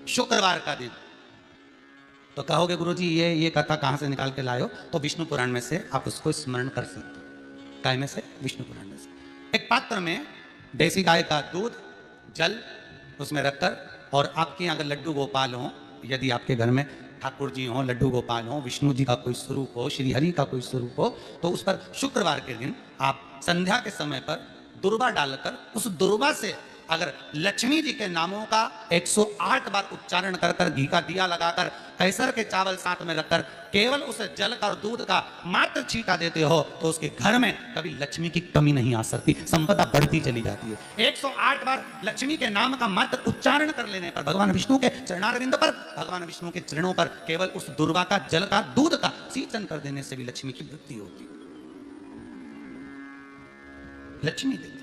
शुक्रवार का दिन। तो कहोगे गुरुजी ये कथा कहाँ से निकाल के लाए हो? तो विष्णु पुराण में से आप उसको स्मरण कर सकते हो। काय में से? विष्णु पुराण में से। एक पात्र में देसी गाय का दूध, जल उसमें रखकर, और आपके यहाँ अगर लड्डू गोपाल हो, यदि आपके घर में ठाकुर जी हो, लड्डू गोपाल हो, विष्णु जी का कोई स्वरूप हो, श्री हरि का कोई स्वरूप हो, तो उस पर शुक्रवार के दिन आप संध्या के समय पर दुर्वा डालकर उस दुर्वा से अगर लक्ष्मी जी के नामों का 108 बार उच्चारण कर कर, घी का दिया लगाकर, कैसर के चावल साथ में रखकर केवल उस जल का और दूध का मात्र छींटा देते हो, तो उसके घर में कभी लक्ष्मी की कमी नहीं आ सकती, संपदा बढ़ती चली जाती है। 108 बार लक्ष्मी के नाम का मात्र उच्चारण कर लेने पर भगवान विष्णु के चरणारविंद पर, भगवान विष्णु के चरणों पर केवल उस दुर्वा का, जल का, दूध का सिंचन कर देने से भी लक्ष्मी की वृद्धि होती है। लक्ष्मी देती है,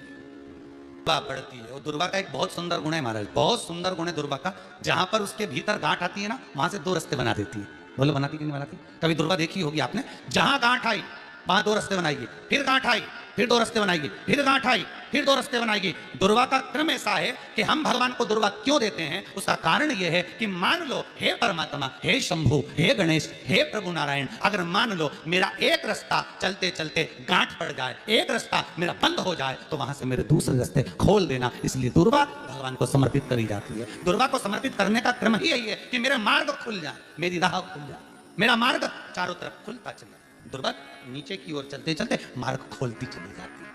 बढ़ती है। और दुर्वा का एक बहुत सुंदर गुण है महाराज, बहुत सुंदर गुण है दुर्वा का। जहां पर उसके भीतर गांठ आती है ना, वहां से 2 रास्ते बना देती है। बोलो बनाती कि नहीं बनाती? कभी दुर्वा देखी होगी आपने? जहां गांठ आई वहां 2 रास्ते बनाएगी, फिर गांठ आई फिर 2 रास्ते बनाएगी, फिर गांठ आई फिर 2 रास्ते बनाएगी। दुर्वा का क्रम ऐसा है कि हम भगवान को दुर्वा क्यों देते हैं, उसका कारण यह है कि मान लो हे परमात्मा, हे शंभु, हे गणेश, हे प्रभु नारायण, अगर मान लो मेरा एक रास्ता चलते चलते गांठ पड़ जाए, एक रास्ता मेरा बंद हो जाए, तो वहां से मेरे दूसरे रास्ते खोल देना। इसलिए दुर्वा भगवान को समर्पित करी जाती है। दुर्वा को समर्पित करने का क्रम ही यही है कि मेरे मार्ग खुल जाए, मेरी राह खुल जाए, मेरा मार्ग चारों तरफ खुलता चले। दुर्वा नीचे की ओर चलते चलते मार्ग खोलती चली जाती है।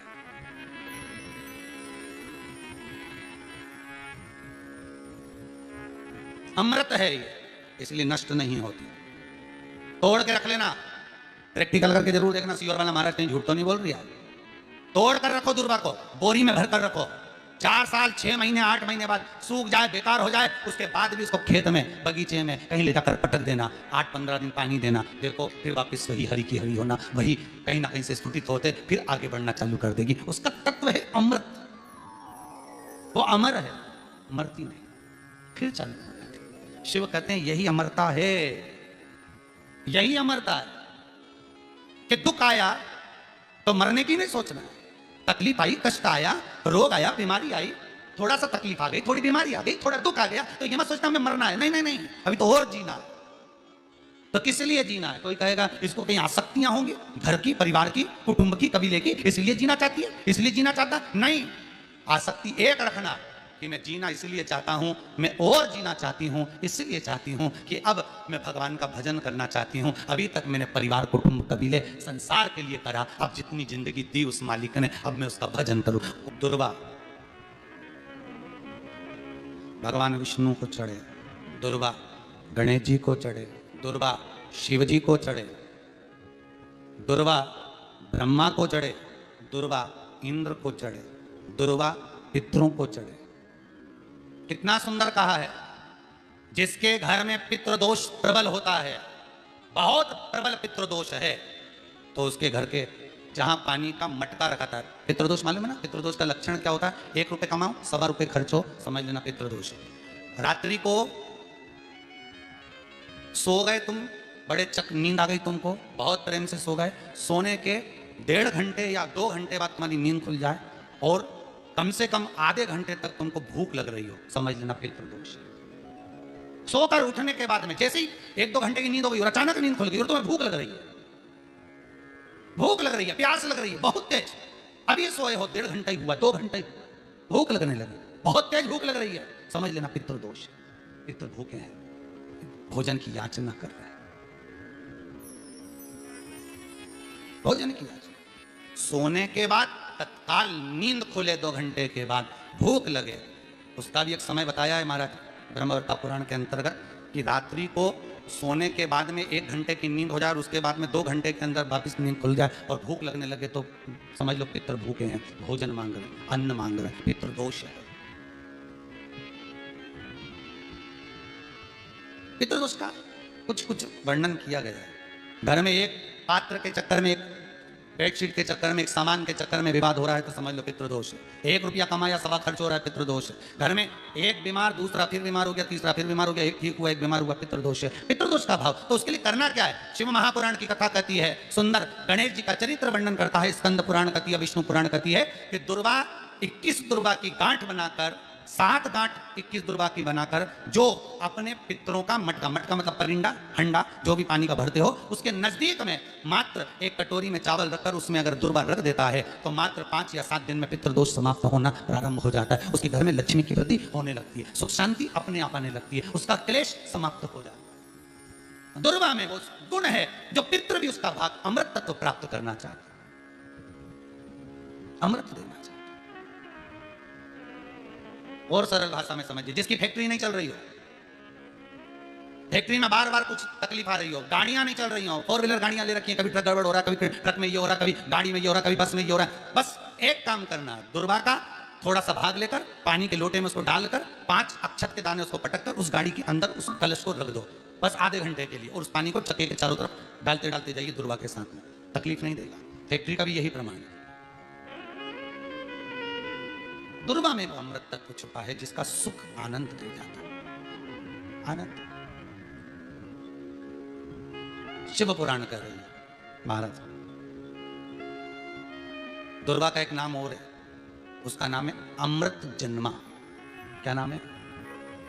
अमृत है ये, इसलिए नष्ट नहीं होती। तोड़ के रख लेना, प्रैक्टिकल करके जरूर देखना। सीवर वाला महाराज कहीं झूठ तो नहीं बोल रही है। तोड़ कर रखो दुर्वा को, बोरी में भर कर रखो। 4 साल 6 महीने 8 महीने बाद सूख जाए, बेकार हो जाए, उसके बाद भी उसको खेत में, बगीचे में कहीं ले जाकर पटक देना। 8-15 दिन पानी देना, देखो फिर वापस वही हरी की हरी होना, वही कहीं ना कहीं से स्फुटित होते, फिर आगे बढ़ना चालू कर देगी। उसका तत्व है अमृत, वो अमर है, मरती नहीं, फिर चालू कर देती। शिव कहते हैं यही अमरता है, यही अमरता है कि दुख आया तो मरने की नहीं सोचना है। तकलीफ आई, कष्ट आया, रोग आया, बीमारी आई, थोड़ा सा तकलीफ आ गई, थोड़ी बीमारी आ गई, थोड़ा दुख आ गया, तो ये मत सोचना हमें मरना है। नहीं नहीं नहीं, अभी तो और जीना है। तो किस लिए जीना है? कोई कहेगा इसको कहीं आसक्तियां होंगी, घर की, परिवार की, कुटुंब की, कबीले की, इसलिए जीना चाहती है, इसलिए जीना चाहता। नहीं, आसक्ति एक रखना कि मैं जीना इसलिए चाहता हूं, मैं और जीना चाहती हूं, इसलिए चाहती हूं कि अब मैं भगवान का भजन करना चाहती हूं। अभी तक मैंने परिवार, कुटुंब, कबीले, संसार के लिए करा, अब जितनी जिंदगी दी उस मालिक ने, अब मैं उसका भजन करूं। दुर्वा भगवान विष्णु को चढ़े, दुर्वा गणेश जी को चढ़े, दुर्वा शिव जी को चढ़े, दुर्वा ब्रह्मा को चढ़े, दुर्वा इंद्र को चढ़े, दुर्वा पितरों को चढ़े। कितना सुंदर कहा है। जिसके घर में पितृदोष प्रबल होता है, बहुत प्रबल पितृदोष है, तो उसके घर के जहां पानी का मटका रखा था, पितृदोष मालूम है ना? पितृदोष का लक्षण क्या होता है? 1 रुपए कमाओ, 1.25 रुपए खर्च हो, समझ लेना पितृदोष है। रात्रि को सो गए तुम, बड़े नींद आ गई तुमको, बहुत प्रेम से सो गए, सोने के 1.5 घंटे या 2 घंटे बाद तुम्हारी नींद खुल जाए और कम से कम आधे घंटे तक तुमको भूख लग रही हो, समझ लेना पितृदोष। सोकर उठने के बाद में जैसे ही 1-2 घंटे की नींद हो गई और अचानक नींद खुल गई और तुम्हें भूख लग रही है, भूख लग रही है, प्यास लग रही है बहुत तेज, अभी सोए हो 1.5 घंटा ही हुआ, 2 घंटे ही, भूख लगने लगी, बहुत तेज भूख लग रही है, समझ लेना पितृदोष। पितृ भूखे हैं, भोजन की याचना कर रहे हैं, भोजन की याचना। सोने के बाद तत्काल नींद खुले 2 घंटे के बाद भूख लगे, उसका भी एक समय बताया है महाराज ब्रह्मवर्ता पुराण के अंतर्गत कि रात्रि को सोने के बाद में 1 घंटे की नींद हो जाए और उसके बाद में 2 घंटे के अंदर वापस नींद खुल जाए और भूख लगने लगे, तो समझ लो पितर भूखे हैं, भोजन मांग रहे हैं, अन्न मांग रहे हैं, पितर दोष है। पितर दोष का कुछ कुछ वर्णन किया गया है। घर में एक पात्र के चक्कर में, एक बेडशीट के चक्कर में, एक सामान के चक्कर में विवाद हो रहा है, तो समझ लो पितृदोष है। 1 रुपया कमाया, 1.25 खर्च हो रहा है, पितृदोष है। घर में एक बीमार, दूसरा फिर बीमार हो गया, तीसरा फिर बीमार हो गया, एक ठीक हुआ, एक बीमार हुआ, पितृदोष है। पितृदोष का भाव, तो उसके लिए करना क्या है? शिव महापुराण की कथा कहती है, सुंदर गणेश जी का चरित्र वर्णन करता है, स्कंद पुराण कहती है, विष्णु पुराण कहती है कि दुर्वा 21 दुर्वा की गांठ बनाकर 7 गांठ 21 दुर्वा की बनाकर जो अपने पितरों का मटका, मटका मतलब परिंडा, हंडा, जो भी पानी का भरते हो, उसके नजदीक में मात्र एक कटोरी में चावल रखकर उसमें अगर दुर्वा रख देता है तो मात्र 5 या 7 दिन में पितृदोष समाप्त होना प्रारंभ हो जाता है। उसके घर में लक्ष्मी की वृद्धि होने लगती है, सुख शांति अपने आप आने लगती है, उसका क्लेश समाप्त हो जाता है। दुर्वा में वो गुण है जो पितृ भी उसका भाग अमृत तत्व प्राप्त करना चाहता है, अमृत देना चाहता है। और सरल भाषा में समझिए, जिसकी फैक्ट्री नहीं चल रही हो, फैक्ट्री में बार बार कुछ तकलीफ आ रही हो, गाड़ियां नहीं चल रही हो, 4 व्हीलर गाड़ियां ले रखी हैं, कभी ट्रक गड़बड़ हो रहा है, कभी ट्रक में ये हो रहा है, कभी गाड़ी में ये हो रहा है, कभी बस में ये हो रहा है, बस एक काम करना है, दुर्वा का थोड़ा सा भाग लेकर पानी के लोटे में उसको डालकर 5 अक्षत के दाने उसको पटक कर उस गाड़ी के अंदर उस कलश को रख दो, बस आधे घंटे के लिए, और उस पानी को चक्के के चारों तरफ डालते डालते जाइए दुर्वा के साथ में, तकलीफ नहीं देगा। फैक्ट्री का भी यही प्रमाण है। दुर्वा में वो अमृत तत्व छुपा है जिसका सुख आनंद दे जाता है, आनंद। शिव पुराण कह रही है महाराज, दुर्वा का एक नाम और है, उसका नाम है अमृत जन्मा। क्या नाम है?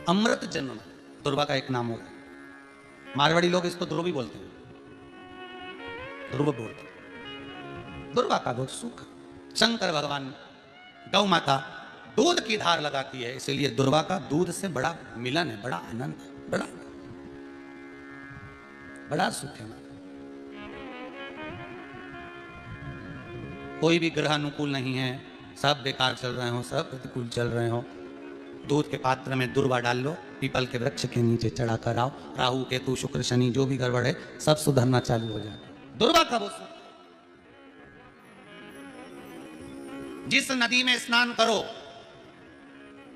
अमृत जन्मा। दुर्वा का एक नाम और है। मारवाड़ी लोग इसको ध्रुव भी बोलते हैं, ध्रुव बोलते हैं। दुर्वा का बहुत सुख। शंकर भगवान गौ माता दूध की धार लगाती है, इसलिए दुर्वा का दूध से बड़ा मिलन है, बड़ा आनंद है, बड़ा सुख है। कोई भी ग्रह अनुकूल नहीं है, सब बेकार चल रहे हो, सब प्रतिकूल चल रहे हो, दूध के पात्र में दुर्वा डाल लो, पीपल के वृक्ष के नीचे चढ़ा कर आओ, राहु केतु शुक्र शनि जो भी गड़बड़ है सब सुधरना चालू हो जाए। दुर्वा का वो सुख। जिस नदी में स्नान करो,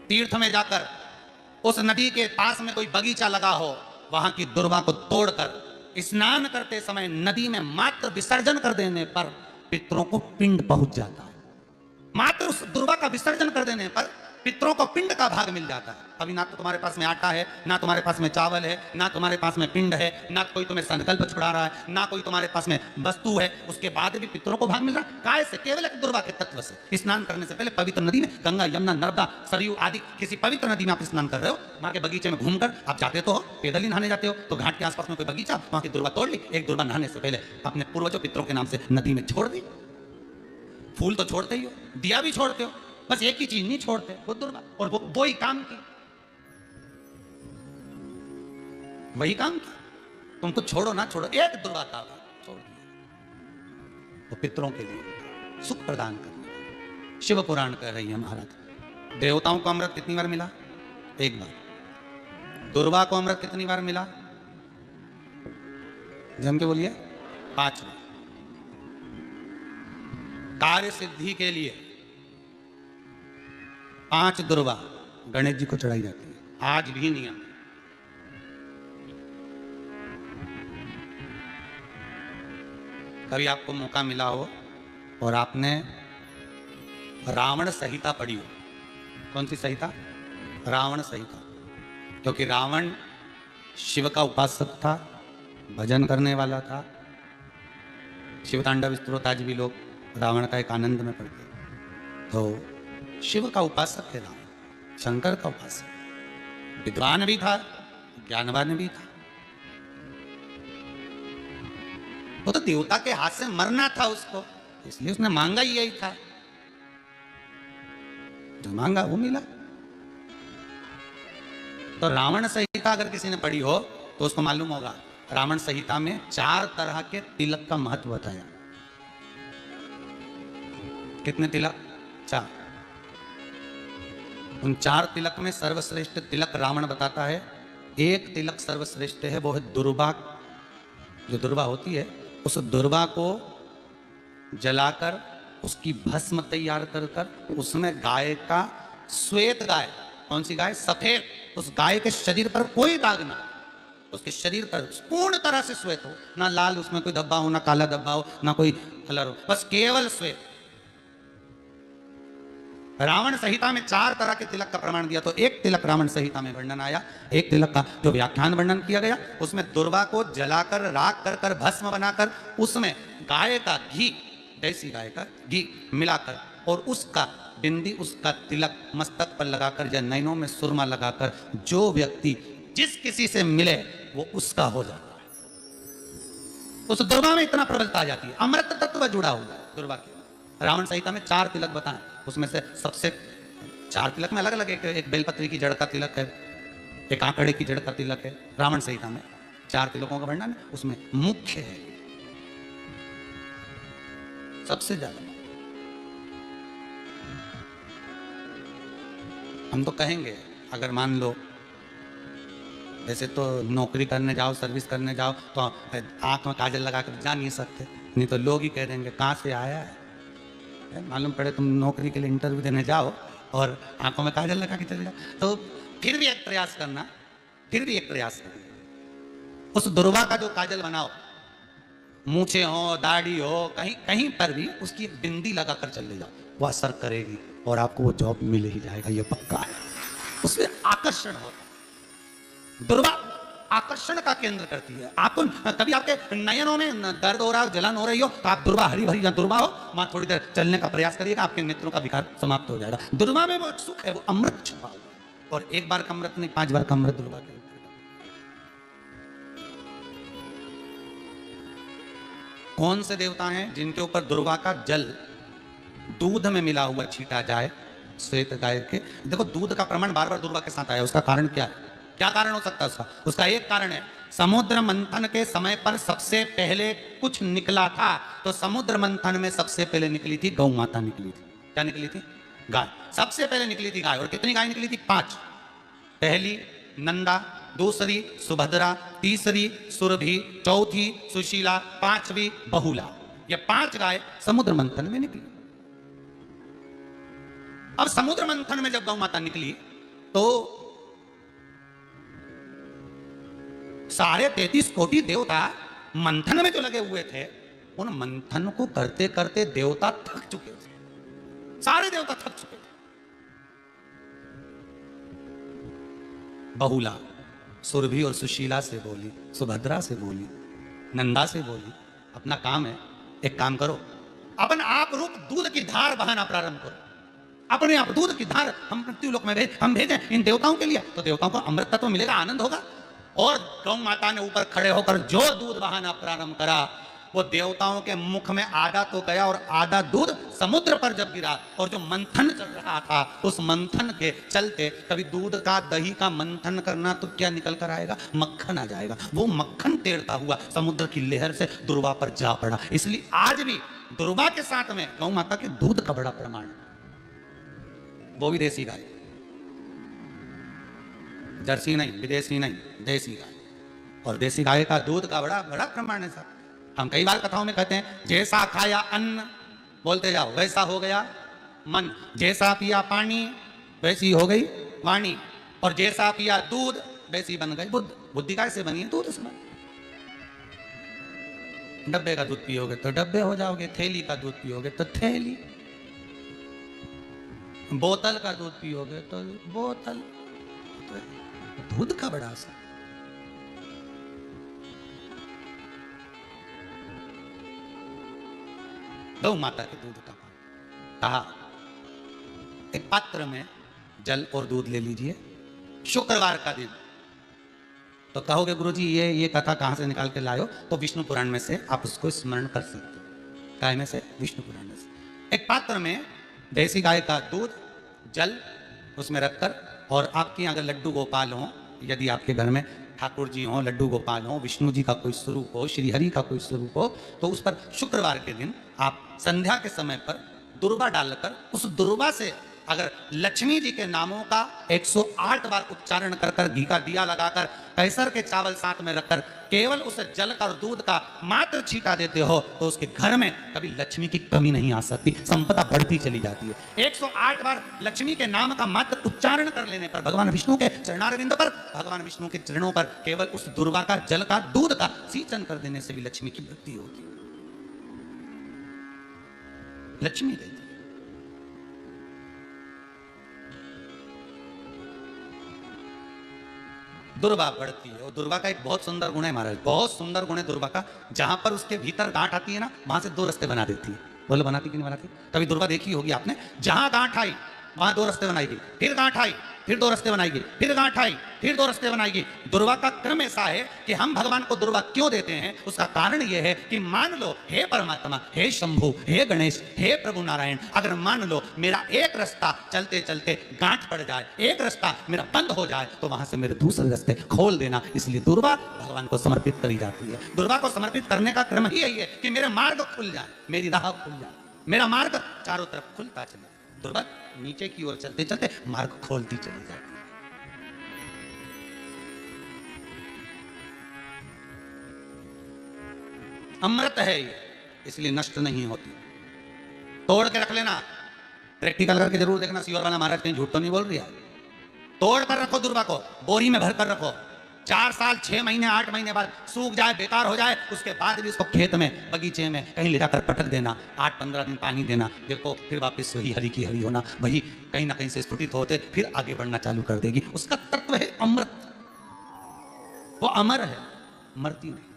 तीर्थ में जाकर उस नदी के पास में कोई बगीचा लगा हो, वहां की दुर्वा को तोड़कर स्नान करते समय नदी में मात्र विसर्जन कर देने पर पितरों को पिंड पहुंच जाता है। मात्र उस दुर्वा का विसर्जन कर देने पर पितरों को पिंड का भाग मिल जाता है। अभी ना तो तुम्हारे पास में आटा है, ना तुम्हारे पास में चावल है, ना तुम्हारे पास में पिंड है, ना कोई तुम्हें संकल्प छुड़ा रहा है, ना कोई तुम्हारे पास में वस्तु है, उसके बाद भी पितरों को भाग मिल रहा है। काय से? केवल एक दुर्वा के तत्व से। स्नान करने से पहले पवित्र नदी में, गंगा, यमुना, नर्मदा, सरयू आदि किसी पवित्र नदी में आप स्नान कर रहे हो, वहां के बगीचे में घूमकर आप जाते तो हो, पैदल ही नहाने जाते हो, तो घाट के आसपास में कोई बगीचा, वहां की दुर्वा तोड़ ली, एक दुर्वा नहाने से पहले अपने पूर्वजों पितरों के नाम से नदी में छोड़ दी। फूल तो छोड़ते ही हो, दिया भी छोड़ते हो, बस एक ही चीज नहीं छोड़ते, वो दुर्वा। और वो ही काम की, वही काम की। तुमको छोड़ो ना छोड़ो, एक दुर्वा का छोड़ दिया, वो पितरों के लिए सुख प्रदान करने। शिव पुराण कह रही है महाराज, देवताओं को अमृत कितनी बार मिला? एक बार। दुर्वा को अमृत कितनी बार मिला? जम के बोलिए, 5 बार। कार्य सिद्धि के लिए 5 दुर्वा गणेश जी को चढ़ाई जाती है, आज भी नियम। कभी आपको मौका मिला हो और आपने रावण संहिता पढ़ी हो, कौन सी संहिता? रावण संहिता। क्योंकि रावण शिव का उपासक था, भजन करने वाला था। शिव तांडव स्तोत्र आज भी लोग रावण का एक आनंद में पढ़ते, तो शिव का उपासक है रावण, शंकर का उपासक। विद्वान भी था, ज्ञानवान भी था। वो तो देवता के हाथ से मरना था उसको, इसलिए उसने मांगा ही यही था, जो मांगा वो मिला। तो रावण संहिता अगर किसी ने पढ़ी हो तो उसको मालूम होगा, रावण संहिता में 4 तरह के तिलक का महत्व बताया। कितने तिलक? 4। उन 4 तिलक में सर्वश्रेष्ठ तिलक रावण बताता है। एक तिलक सर्वश्रेष्ठ है, वो है दुर्वा। जो दुर्वा होती है, उस दुर्वा को जलाकर उसकी भस्म तैयार कर कर उसमें गाय का, श्वेत गाय, कौन सी गाय? सफेद। उस गाय के शरीर पर कोई दाग ना, उसके शरीर पर पूर्ण तरह से श्वेत हो, ना लाल उसमें कोई धब्बा हो, ना काला धब्बा हो, ना कोई कलर हो, बस केवल श्वेत। रावण संहिता में 4 तरह के तिलक का प्रमाण दिया, तो एक तिलक रावण संहिता में वर्णन आया। एक तिलक का जो व्याख्यान वर्णन किया गया, उसमें दुर्वा को जलाकर राख कर कर भस्म बनाकर उसमें गाय का घी, देसी गाय का घी मिलाकर और उसका बिंदी, उसका तिलक मस्तक पर लगाकर या नैनों में सुरमा लगाकर जो व्यक्ति जिस किसी से मिले वो उसका हो जाता है। उस दुर्गा में इतना प्रबलता आ जाती है, अमृत तत्व जुड़ा हुआ है दुर्गा के। रावण संहिता में 4 तिलक बताएं, उसमें से सबसे 4 तिलक में अलग अलग एक बेलपत्री की जड़ का तिलक है, एक आंकड़े की जड़ का तिलक है। रावण संहिता में 4 तिलकों का वर्णन है, उसमें मुख्य है सबसे ज्यादा। हम तो कहेंगे अगर मान लो वैसे तो नौकरी करने जाओ, सर्विस करने जाओ तो आंख में काजल लगा कर जा नहीं सकते, नहीं तो लोग ही कह देंगे कहाँ से आया है। मालूम पड़े तुम नौकरी के लिए इंटरव्यू देने जाओ और आंखों में काजल लगा के चले जाओ, तो फिर भी एक प्रयास करना, फिर भी एक प्रयास करना। उस दुर्गा का जो काजल बनाओ, मूछे हो, दाढ़ी हो, कहीं कहीं पर भी उसकी एक बिंदी लगाकर चले जाओ, वो असर करेगी और आपको वो जॉब मिल ही जाएगा, ये पक्का है। उसमें आकर्षण होता है। दुर्गा आकर्षण का केंद्र करती है। आपको कभी आपके नयनों में दर्द हो रहा हो, जलन हो रही हो, तो आप दुर्गा हरी भरी दुर्गा हो, वहां थोड़ी देर चलने का प्रयास करिएगा, आपके नेत्रों का विकार समाप्त हो जाएगा। दुर्गा में वो सुख है, वो अमृत छुपा हुआ है। और एक बार का अमृत नहीं, 5 बार का अमृत दुर्गा के। कौन से देवता हैं जिनके ऊपर दुर्गा का जल दूध में मिला हुआ छीटा जाए, श्वेत गाय के? देखो दूध का प्रमाण बार बार दुर्गा के साथ आया, उसका कारण क्या है? क्या कारण हो सकता है उसका? उसका एक कारण है, समुद्र मंथन के समय पर सबसे पहले कुछ निकला था, तो समुद्र मंथन में सबसे पहले निकली थी गौ माता, निकली थी। क्या निकली थी? गाय। सबसे पहले निकली थी गाय। और कितनी गाय निकली थी? 5। पहली नंदा, दूसरी सुभद्रा, तीसरी सुरभि, चौथी सुशीला, 5वीं बहुला। ये 5 गाय समुद्र मंथन में निकली। अब समुद्र मंथन में जब गौ माता निकली तो सारे 33 कोटि देवता मंथन में जो लगे हुए थे, उन मंथन को करते करते देवता थक चुके थे, सारे देवता थक चुके थे। बहुला सुरभि और सुशीला से बोली, सुभद्रा से बोली, नंदा से बोली, अपना काम है, एक काम करो, अपन आप रूप दूध की धार बहाना प्रारंभ करो, अपने आप दूध की धार हम पृथ्वीलोक में हम भेजें इन देवताओं के लिए, तो देवताओं को अमृत तत्व मिलेगा, आनंद होगा। और गौ माता ने ऊपर खड़े होकर जो दूध बहाना प्रारंभ करा, वो देवताओं के मुख में आधा तो गया और आधा दूध समुद्र पर जब गिरा, और जो मंथन चल रहा था उस मंथन के चलते, कभी दूध का दही का मंथन करना तो क्या निकल कर आएगा? मक्खन आ जाएगा। वो मक्खन तैरता हुआ समुद्र की लहर से दुर्वा पर जा पड़ा। इसलिए आज भी दुर्वा के साथ में गौ माता के दूध का बड़ा प्रमाण है, वो भी देसी गाय, जर्सी नहीं, विदेशी नहीं, देसी गाय। और देसी गाय का दूध का बड़ा बड़ा प्रमाण है सर। हम कई बार कथाओं में कहते हैं, जैसा खाया अन्न, बोलते जाओ, वैसा हो गया मन, जैसा पिया पानी वैसी हो गई वाणी, और जैसा पिया दूध वैसी बन गई बुद्धि। बुद्धि कैसे बनी है? दूध से। डब्बे का दूध पियोगे तो डब्बे हो जाओगे, थैली का दूध पियोगे तो थैली, बोतल का दूध पियोगे तो बोतल। दूध का बड़ा असर। गौ माता के दूध का पान। कहा एक पात्र में जल और दूध ले लीजिए, शुक्रवार का दिन। तो कहोगे गुरुजी ये कथा कहां से निकाल के लाए हो? तो विष्णु पुराण में से आप उसको स्मरण कर सकते हो। काय में से? विष्णु पुराण में से। एक पात्र में देसी गाय का दूध, जल उसमें रखकर, और आपके अगर लड्डू गोपाल हो, यदि आपके घर में ठाकुर जी हो, लड्डू गोपाल हो, विष्णु जी का कोई स्वरूप हो, श्री हरि का कोई स्वरूप हो, तो उस पर शुक्रवार के दिन आप संध्या के समय पर दुर्वा डालकर, उस दुर्वा से अगर लक्ष्मी जी के नामों का 108 बार उच्चारण कर कर, घी का दिया लगाकर, कैसर के चावल साथ में रखकर, केवल उस जल का और दूध का मात्र छींटा देते हो, तो उसके घर में कभी लक्ष्मी की कमी नहीं आ सकती, संपदा बढ़ती चली जाती है। 108 बार लक्ष्मी के नाम का मात्र उच्चारण कर लेने पर, भगवान विष्णु के चरणारविंद पर, भगवान विष्णु के चरणों पर केवल उस दुर्वा का जल का दूध का सिंचन कर देने से भी लक्ष्मी की वृद्धि होती है। लक्ष्मी देती है। दुर्वा बढ़ती है। और दुर्वा का एक बहुत सुंदर गुण है महाराज, बहुत सुंदर गुण है दुर्वा का। जहां पर उसके भीतर गांठ आती है ना, वहां से 2 रास्ते बना देती है। बोलो बनाती कि नहीं बनाती? कभी दुर्गा देखी होगी आपने, जहां गांठ आई वहां दो रास्ते बनाएगी, फिर गांठ आई फिर दो रास्ते बनाएगी, फिर गांठ आई फिर दो रास्ते बनाएगी। दुर्गा का क्रम ऐसा है कि हम भगवान को दुर्गा क्यों देते हैं, उसका कारण यह है कि मान लो हे परमात्मा, हे शंभु, हे गणेश, हे प्रभु नारायण, अगर मान लो मेरा एक रास्ता चलते चलते गांठ पड़ जाए, एक रास्ता मेरा बंद हो जाए, तो वहां से मेरे दूसरे रास्ते खोल देना। इसलिए दुर्गा भगवान को समर्पित करी जाती है। दुर्गा को समर्पित करने का क्रम ही यही है कि मेरे मार्ग खुल जाए, मेरी राह खुल जाए, मेरा मार्ग चारों तरफ खुलता चले। दुर्गा नीचे की ओर चलते चलते मार्ग खोलती चली जाती है। अमृत है ये, इसलिए नष्ट नहीं होती। तोड़ के रख लेना, प्रैक्टिकल करके जरूर देखना। सीवर वाला महाराज कहीं झूठ तो नहीं बोल रही है। तोड़ कर रखो दुर्गा को, बोरी में भर कर रखो। 4 साल 6 महीने 8 महीने बाद सूख जाए, बेकार हो जाए, उसके बाद भी उसको खेत में बगीचे में कहीं ले जाकर पटक देना, 8-15 दिन पानी देना। देखो फिर वापस वही हरी की हरी होना, वही कहीं ना कहीं से स्फुटित होते फिर आगे बढ़ना चालू कर देगी। उसका तत्व है अमृत, वो अमर है, मरती नहीं,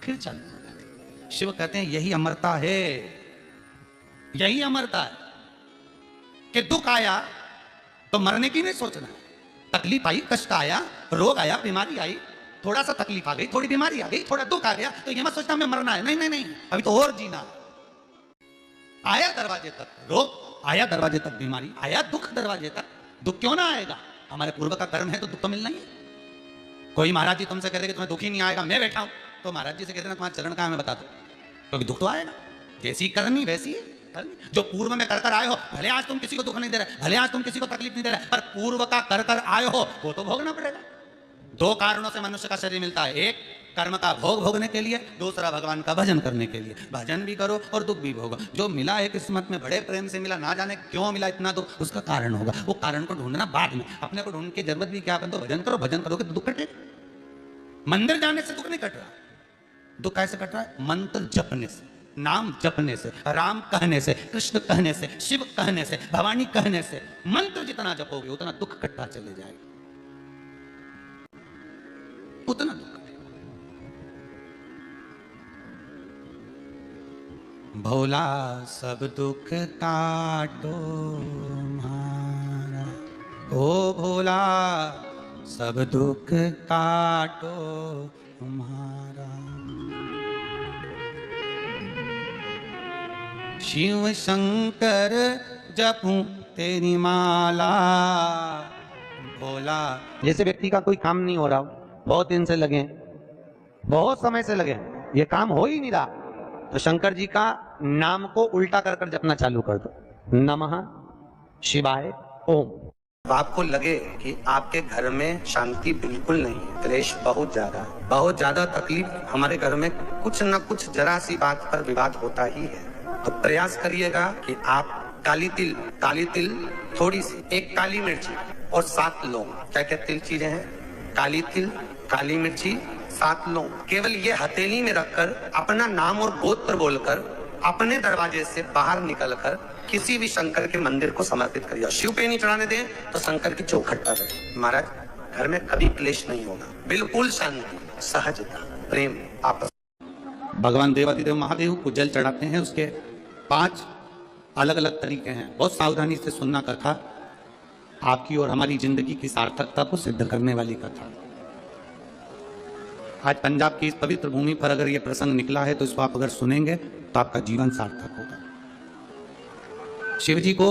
फिर चालू हो जाती। शिव कहते हैं यही अमरता है, यही अमरता है कि दुख आया तो मरने की नहीं सोचना है। तकलीफ आई, कष्ट आया, रोग आया, बीमारी आई, थोड़ा सा तकलीफ आ गई, थोड़ी बीमारी आ गई, थोड़ा दुख आ गया, तो ये मत सोचना हमें मरना है। नहीं नहीं नहीं, अभी तो और जीना। आया दरवाजे तक रोग, आया दरवाजे तक बीमारी, आया दुख दरवाजे तक, दुख क्यों ना आएगा? हमारे पूर्व का कर्म है तो दुख तो मिलना ही है। कोई महाराज जी तुमसे कहते कि तुम्हें दुख ही नहीं आएगा, मैं बैठा हूं, तो महाराज जी से कहते ना तुम्हारा चरण कहां है मैं बता दो, क्योंकि दुख तो आएगा। जैसी करनी वैसी है। जो पूर्व में कर कर आए हो, भले आज तुम किसी को दुख नहीं दे रहे, भले आज तुम किसी को तकलीफ नहीं दे रहे, पर पूर्व का कर कर आए हो वो तो भोगना पड़ेगा। 2 कारणों से मनुष्य का शरीर मिलता है, एक कर्म का भोग भोगने के लिए, दूसरा भगवान का भजन करने के लिए। भजन भी करो और दुख भी भोगो। जो मिला है किस्मत में, बड़े प्रेम से मिला, ना जाने क्यों मिला इतना दुख, उसका कारण होगा। वो कारण को ढूंढना बाद में, अपने को ढूंढ की जरूरत भी क्या, तो भजन करो, भजन करोगे तो दुख कटेगा। मंदिर जाने से दुख नहीं कट रहा, दुख कैसे कट रहा है? मंत्र जपने से, नाम जपने से, राम कहने से, कृष्ण कहने से, शिव कहने से, भवानी कहने से। मंत्र जितना जपोगे उतना दुख कटता चले जाएगा, उतना दुख। भोला सब दुख काटो हमारा, ओ भोला सब दुख काटो हमारा। शिव शंकर जपूं तेरी माला, भोला। जैसे व्यक्ति का कोई काम नहीं हो रहा हो, बहुत दिन से लगे, बहुत समय से लगे, ये काम हो ही नहीं रहा, तो शंकर जी का नाम को उल्टा कर कर जपना चालू कर दो। नमः शिवाय ओम। आपको लगे कि आपके घर में शांति बिल्कुल नहीं है, क्लेश बहुत ज्यादा है, बहुत ज्यादा तकलीफ, हमारे घर में कुछ न कुछ जरा सी बात पर विवाद होता ही है, तो प्रयास करिएगा कि आप काली तिल थोड़ी सी, एक काली मिर्ची और 7 लौंग, क्या क्या तिल चीजें हैं, काली तिल, काली मिर्ची, 7 लौंग, केवल ये हथेली में रखकर अपना नाम और गोत्र बोलकर अपने दरवाजे से बाहर निकलकर किसी भी शंकर के मंदिर को समर्पित करिए। शिव पे नहीं चढ़ाने दें तो शंकर की चौखट रहे। महाराज घर में कभी क्लेश नहीं होगा, बिल्कुल शांति, सहजता, प्रेम आपस। भगवान देवादिदेव महादेव को जल चढ़ाते हैं, उसके 5 अलग अलग तरीके हैं। बहुत सावधानी से सुनना कथा, आपकी और हमारी जिंदगी की सार्थकता को सिद्ध करने वाली कथा। आज पंजाब की इस पवित्र भूमि पर अगर ये प्रसंग निकला है तो इसको आप अगर सुनेंगे तो आपका जीवन सार्थक होगा। शिव जी को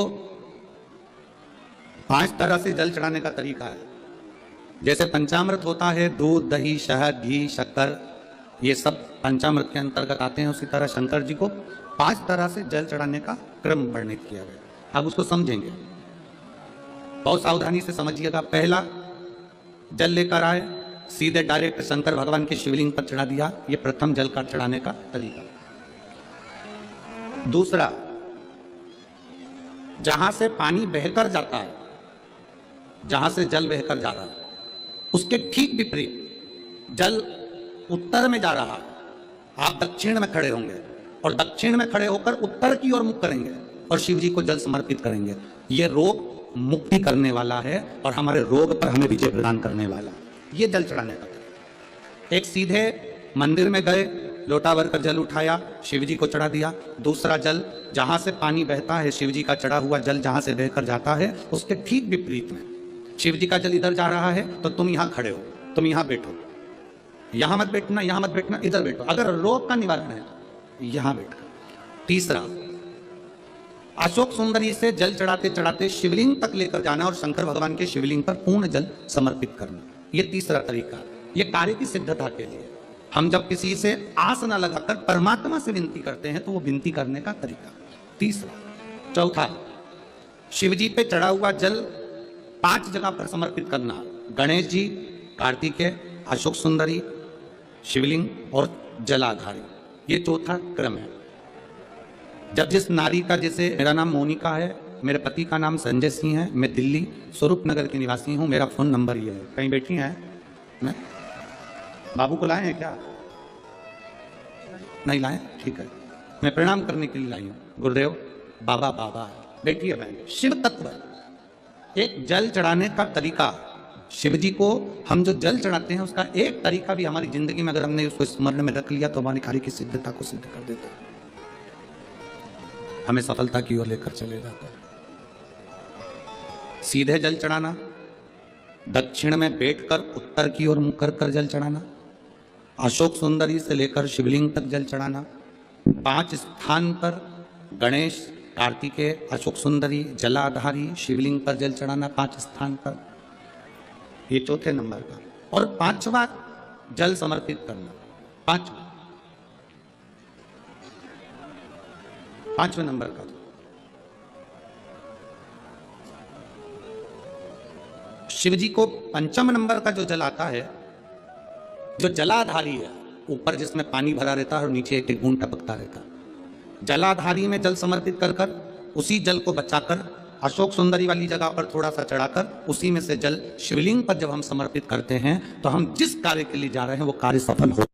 5 तरह से जल चढ़ाने का तरीका है। जैसे पंचामृत होता है, दूध, दही, शहद, घी, शक्कर, ये सब पंचामृत के अंतर्गत आते हैं, उसी तरह शंकर जी को 5 तरह से जल चढ़ाने का क्रम वर्णित किया गया। अब उसको समझेंगे, बहुत सावधानी से समझिएगा। पहला, जल लेकर आए, सीधे डायरेक्ट शंकर भगवान के शिवलिंग पर चढ़ा दिया, ये प्रथम जल का चढ़ाने का तरीका। दूसरा, जहां से पानी बहकर जाता है, जहां से जल बहकर जा रहा है, उसके ठीक विपरीत जल उत्तर में जा रहा है, आप दक्षिण में खड़े होंगे और दक्षिण में खड़े होकर उत्तर की ओर मुख करेंगे और शिव जी को जल समर्पित करेंगे। ये रोग मुक्ति करने वाला है और हमारे रोग पर हमें विजय प्रदान करने वाला है। ये जल चढ़ाने का। एक सीधे मंदिर में गए, लोटा भर कर जल उठाया, शिव जी को चढ़ा दिया। दूसरा जल, जहां से पानी बहता है, शिव जी का चढ़ा हुआ जल जहां से बहकर जाता है, उसके ठीक विपरीत में शिव जी का जल इधर जा रहा है, तो तुम यहां खड़े हो, तुम यहां बैठो, यहां मत बैठना, यहां मत बैठना, इधर बैठो। अगर रोग का निवारण है यहां बैठो। तीसरा, अशोक सुंदरी से जल चढ़ाते चढ़ाते शिवलिंग तक लेकर जाना और शंकर भगवान के शिवलिंग पर पूर्ण जल समर्पित करना। ये तीसरा तरीका। ये कार्य की सिद्धता के लिए। हम जब किसी से आस न लगाकर परमात्मा से विनती करते हैं तो वो विनती करने का तरीका। तीसरा। चौथा, शिवजी पे चढ़ा हुआ जल 5 जगह पर समर्पित करना। गणेश जी, कार्तिकेय, अशोक सुंदरी, शिवलिंग और जलाधारी। ये चौथा क्रम है। जब जिस नारी का, जैसे मेरा नाम मोनिका है, मेरे पति का नाम संजय सिंह है, मैं दिल्ली स्वरूप नगर की निवासी हूँ, मेरा फोन नंबर ये है। कहीं बैठी हैं? मैं बाबू को लाए हैं क्या? नहीं लाए? ठीक है, मैं प्रणाम करने के लिए लाई हूँ। गुरुदेव, बाबा बाबा बैठी है बहन। शिव तत्व, एक जल चढ़ाने का तरीका। शिव जी को हम जो जल चढ़ाते हैं उसका एक तरीका भी हमारी जिंदगी में अगर हमने उसको स्मरण में रख लिया तो हमारी कार्य की सिद्धता को सिद्ध कर देता है, हमें सफलता की ओर लेकर चले जाता है। सीधे जल चढ़ाना, दक्षिण में बैठकर उत्तर की ओर मुख कर जल चढ़ाना, अशोक सुंदरी से लेकर शिवलिंग तक जल चढ़ाना, 5 स्थान पर गणेश, कार्तिकेय, अशोक सुंदरी, जलाधारी, शिवलिंग पर जल चढ़ाना 5 स्थान पर। ये चौथे नंबर का। और 5वां जल समर्पित करना। 5वें नंबर का। शिव जी को 5म नंबर का जो जल आता है, जो जलाधारी है, ऊपर जिसमें पानी भरा रहता है और नीचे एक बूंद टपकता रहता है, जलाधारी में जल समर्पित कर कर उसी जल को बचाकर अशोक सुंदरी वाली जगह पर थोड़ा सा चढ़ाकर उसी में से जल शिवलिंग पर जब हम समर्पित करते हैं तो हम जिस कार्य के लिए जा रहे हैं वो कार्य सफल हो